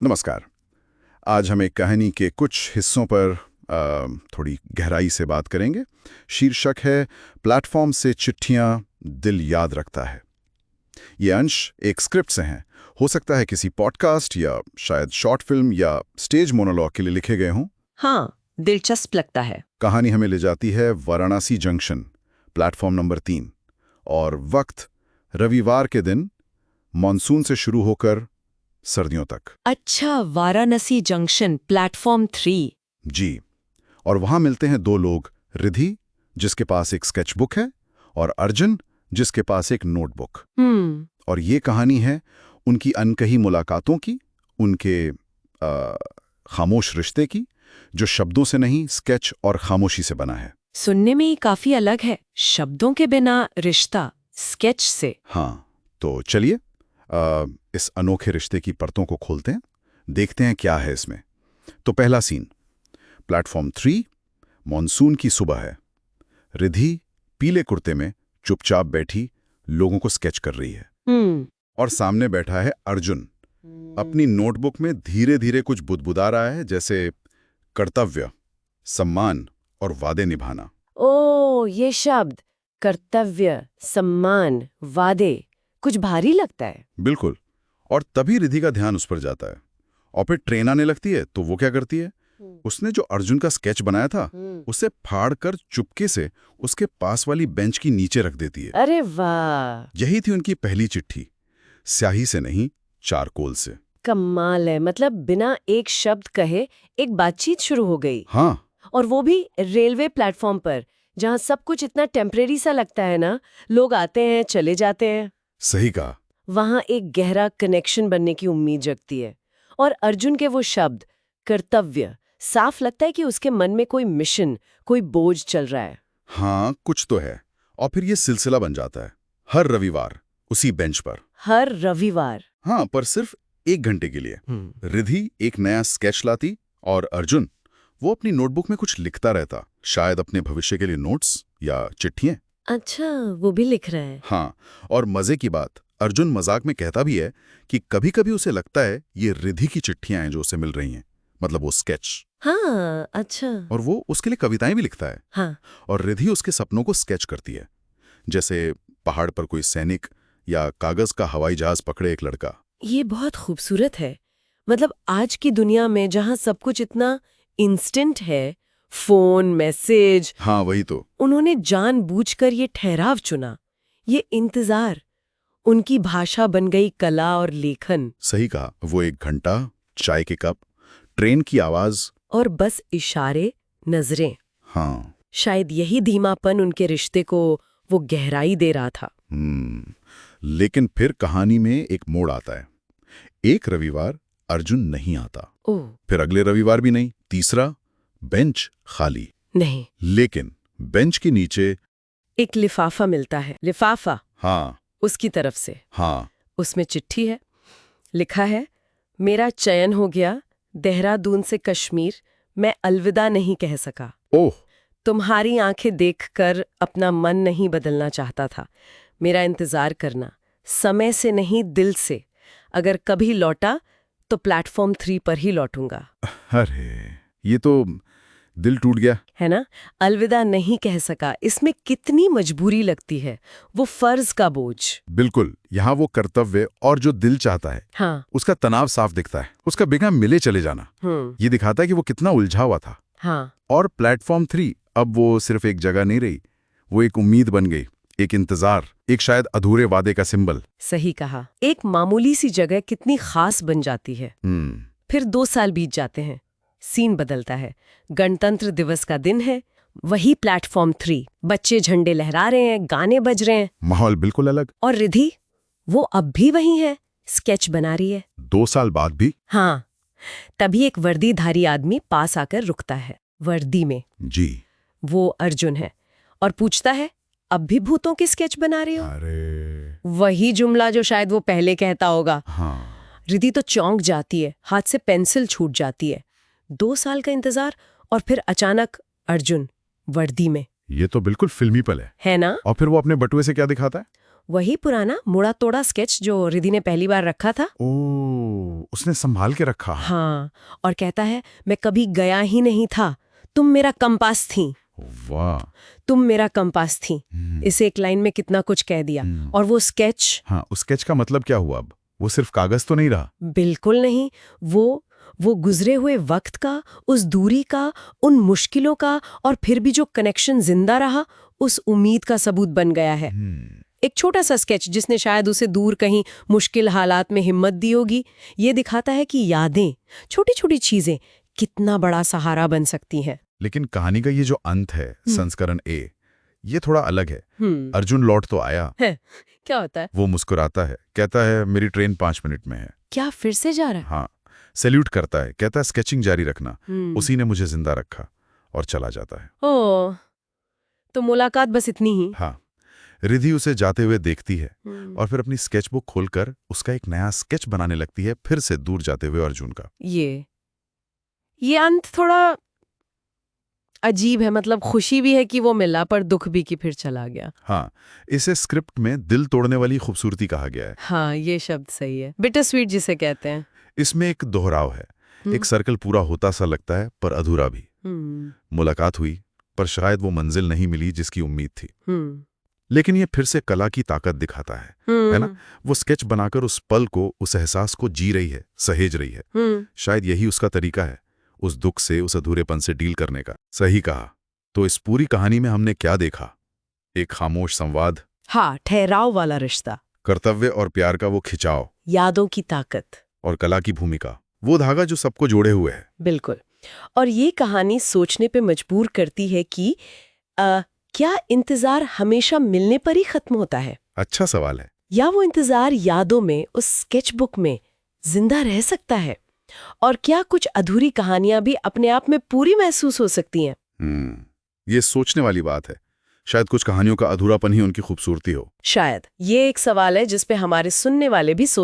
नमस्कार। आज हम एक कहानी के कुछ हिस्सों पर थोड़ी गहराई से बात करेंगे। शीर्षक है प्लेटफॉर्म से चिट्ठियां दिल याद रखता है। ये अंश एक स्क्रिप्ट से हैं। हो सकता है किसी पॉडकास्ट या शायद शॉर्ट फिल्म या स्टेज मोनोलॉग के लिए लिखे गए हों। हाँ, दिलचस्प लगता है। कहानी हमें ले जाती है वाराणसी जंक्शन, प्लेटफॉर्म नंबर 3, और वक्त रविवार के दिन, मॉनसून से शुरू होकर सर्दियों तक। अच्छा, वाराणसी जंक्शन, प्लेटफॉर्म 3। जी। और वहां मिलते हैं दो लोग, रिधि जिसके पास एक स्केचबुक है और अर्जुन जिसके पास एक नोटबुक। और ये कहानी है उनकी अनकही मुलाकातों की, उनके खामोश रिश्ते की, जो शब्दों से नहीं, स्केच और खामोशी से बना है। सुनने में ही काफी अलग है। शब्दों के बिना रिश्ता, स्केच से। हाँ, तो चलिए इस अनोखे रिश्ते की परतों को खोलते हैं, देखते हैं क्या है इसमें। तो पहला सीन, प्लेटफॉर्म 3, मॉनसून की सुबह है। रिधि पीले कुर्ते में चुपचाप बैठी लोगों को स्केच कर रही है। और सामने बैठा है अर्जुन, अपनी नोटबुक में धीरे धीरे कुछ बुदबुदा रहा है, जैसे कर्तव्य, सम्मान और वादे निभाना। ओ, ये शब्द कर्तव्य, सम्मान, वादे, कुछ भारी लगता है। बिल्कुल। और तभी रिधि का ध्यान उस पर जाता है। और फिर ट्रेन आने लगती है तो वो क्या करती है, उसने जो अर्जुन का स्केच बनाया था उसे फाड़ कर चुपके से उसके पास वाली बेंच की नीचे रख देती है। अरे वाह, यही थी उनकी पहली चिट्ठी, स्याही से नहीं, चारकोल से। कमाल है। मतलब बिना एक शब्द कहे एक बातचीत शुरू हो गई। हाँ, और वो भी रेलवे प्लेटफॉर्म पर, जहाँ सब कुछ इतना टेम्परेरी सा लगता है ना, लोग आते हैं चले जाते हैं। सही कहा। वहां एक गहरा कनेक्शन बनने की उम्मीद जगती है। और अर्जुन के वो शब्द कर्तव्य, साफ लगता है कि उसके मन में कोई मिशन, कोई बोझ चल रहा है। हाँ, कुछ तो है। और फिर ये सिलसिला बन जाता है, हर रविवार उसी बेंच पर। हर रविवार? हाँ, पर सिर्फ 1 घंटे के लिए। रिधि एक नया स्केच लाती और अर्जुन वो अपनी नोटबुक में कुछ लिखता रहता, शायद अपने भविष्य के लिए नोट्स या चिट्ठियां। अच्छा, वो भी लिख रहा है। हाँ, और मजे की बात, अर्जुन मजाक में कहता भी है कि कभी-कभी उसे लगता है ये रिधि की चिट्ठियां हैं जो उसे मिल रही हैं, मतलब वो स्केच। हाँ, अच्छा। और वो उसके लिए कविताएं भी लिखता है। हाँ। और रिधि उसके सपनों को स्केच करती है, जैसे पहाड़ पर कोई सैनिक या कागज का हवाई जहाज पकड़े एक लड़का। ये बहुत खूबसूरत है। मतलब आज की दुनिया में जहाँ सब कुछ इतना इंस्टेंट है, फोन, मैसेज। हाँ, वही तो। उन्होंने जानबूझकर ये ठहराव चुना, ये इंतजार। उनकी भाषा बन गई कला और लेखन। सही कहा। वो 1 घंटा, चाय के कप, ट्रेन की आवाज और बस इशारे, नजरें। हाँ। शायद यही धीमापन उनके रिश्ते को वो गहराई दे रहा था। लेकिन फिर कहानी में एक मोड़ आता है। एक रविवार अर्जुन नहीं आता। ओह। फिर अगले रविवार भी नहीं, तीसरा, बेंच खाली नहीं। लेकिन बेंच के नीचे एक लिफाफा मिलता है। लिफाफा। हाँ, उसकी तरफ से। हाँ। उसमें चिट्ठी है। लिखा है, मेरा चयन हो गया, देहरादून से कश्मीर, मैं अलविदा नहीं कह सका। ओह। तुम्हारी आंखें देखकर अपना मन नहीं बदलना चाहता था। मेरा इंतजार करना, समय से नहीं दिल से। अगर कभी लौटा तो प्लेटफॉर्म 3 पर ही लौटूंगा। अरे, ये तो दिल टूट गया। है ना? अलविदा नहीं कह सका, इसमें कितनी मजबूरी लगती है, वो फर्ज का बोझ। बिल्कुल। यहाँ वो कर्तव्य और जो दिल चाहता है, हाँ। उसका तनाव साफ दिखता है। उसका बिना मिले चले जाना ये दिखाता है कि वो कितना उलझा हुआ था। हाँ। और प्लेटफॉर्म 3 अब वो सिर्फ एक जगह नहीं रही, वो एक उम्मीद बन गई, एक इंतजार, एक शायद अधूरे वादे का सिंबल। सही कहा। एक मामूली सी जगह कितनी खास बन जाती है। फिर 2 साल बीत जाते हैं। सीन बदलता है। गणतंत्र दिवस का दिन है। वही प्लेटफॉर्म 3, बच्चे झंडे लहरा रहे हैं, गाने बज रहे हैं। माहौल बिल्कुल अलग। और रिधि, वो अब भी वही है, स्केच बना रही है। 2 साल बाद भी। हाँ। तभी एक वर्दीधारी आदमी पास आकर रुकता है, वर्दी में। जी। वो अर्जुन है और पूछता है, अब भी भूतों की स्केच बना रही हो? अरे, वही जुमला जो शायद वो पहले कहता होगा। हाँ। रिधि तो चौंक जाती है, हाथ से पेंसिल छूट जाती है। 2 साल का इंतजार और फिर अचानक अर्जुन वर्दी में। ये तो बिल्कुल फिल्मी पल है ना? और फिर वो अपने बटुए से क्या दिखाता है? वही पुराना मुड़ा तोड़ा स्केच जो रिधि ने पहली बार रखा था। उसने संभाल के रखा। हाँ, और कहता है मैं कभी गया ही नहीं था, तुम मेरा कंपास थी। वाह, तुम मेरा कंपास थी। इस एक लाइन में कितना कुछ कह दिया। और वो स्केच, हाँ, उस स्केच का मतलब क्या हुआ अब? वो सिर्फ कागज तो नहीं रहा? बिल्कुल नहीं। वो गुजरे हुए वक्त का, उस दूरी का, उन मुश्किलों का, और फिर भी जो कनेक्शन जिंदा रहा, उस उम्मीद का सबूत बन गया है। एक छोटा सा स्केच जिसने शायद उसे दूर कहीं मुश्किल हालात में हिम्मत दी होगी, ये दिखाता है कि यादें, छोटी छोटी चीजें कितना बड़ा सहारा बन सकती हैं। लेकिन कहानी का ये जो अंत है, संस्करण ए, ये थोड़ा अलग है। अर्जुन लौट तो आया है। क्या होता है? वो मुस्कुराता है, कहता है मेरी ट्रेन 5 मिनट में है। क्या फिर से जा रहा है? हाँ, सैल्यूट करता है, कहता है स्केचिंग जारी रखना, उसी ने मुझे जिंदा रखा, और चला जाता है। ओह, तो मुलाकात बस इतनी ही? हाँ, रिधि उसे जाते हुए देखती है और फिर अपनी स्केचबुक खोलकर उसका एक नया स्केच बनाने लगती है, फिर से दूर जाते हुए अर्जुन का। ये अंत थोड़ा अजीब है। मतलब खुशी भी है कि वो मिला, पर दुख भी कि फिर चला गया। हाँ, इसे स्क्रिप्ट में दिल तोड़ने वाली खूबसूरती कहा गया है। हाँ, ये शब्द सही है, बिटर स्वीट जिसे कहते हैं। इसमें एक दोहराव है, एक सर्कल पूरा होता सा लगता है पर अधूरा भी। मुलाकात हुई, पर शायद वो मंजिल नहीं मिली जिसकी उम्मीद थी। लेकिन ये फिर से कला की ताकत दिखाता है ना? वो स्केच बनाकर उस पल को, उस एहसास को जी रही है, सहेज रही है। शायद यही उसका तरीका है, उस दुख से, उस अधूरेपन से डील करने का। सही कहा। तो इस पूरी कहानी में हमने क्या देखा? एक खामोश संवाद, हाँ, ठहराव वाला रिश्ता, कर्तव्य और प्यार का वो खिंचाव, यादों की ताकत, और कला की भूमिका, वो धागा जो सबको जोड़े हुए है। बिल्कुल। और ये कहानी सोचने पे मजबूर करती है कि क्या इंतजार हमेशा मिलने पर ही खत्म होता है? अच्छा सवाल है। या वो इंतजार यादों में, उस स्केचबुक में जिंदा रह सकता है? और क्या कुछ अधूरी कहानियां भी अपने आप में पूरी महसूस हो सकती हैं? ये सोचने वाली बात है। शायद कुछ कहानियों का अधूरापन ही उनकी खूबसूरती हो। शायद ये एक सवाल है जिस पे हमारे सुनने वाले भी सोच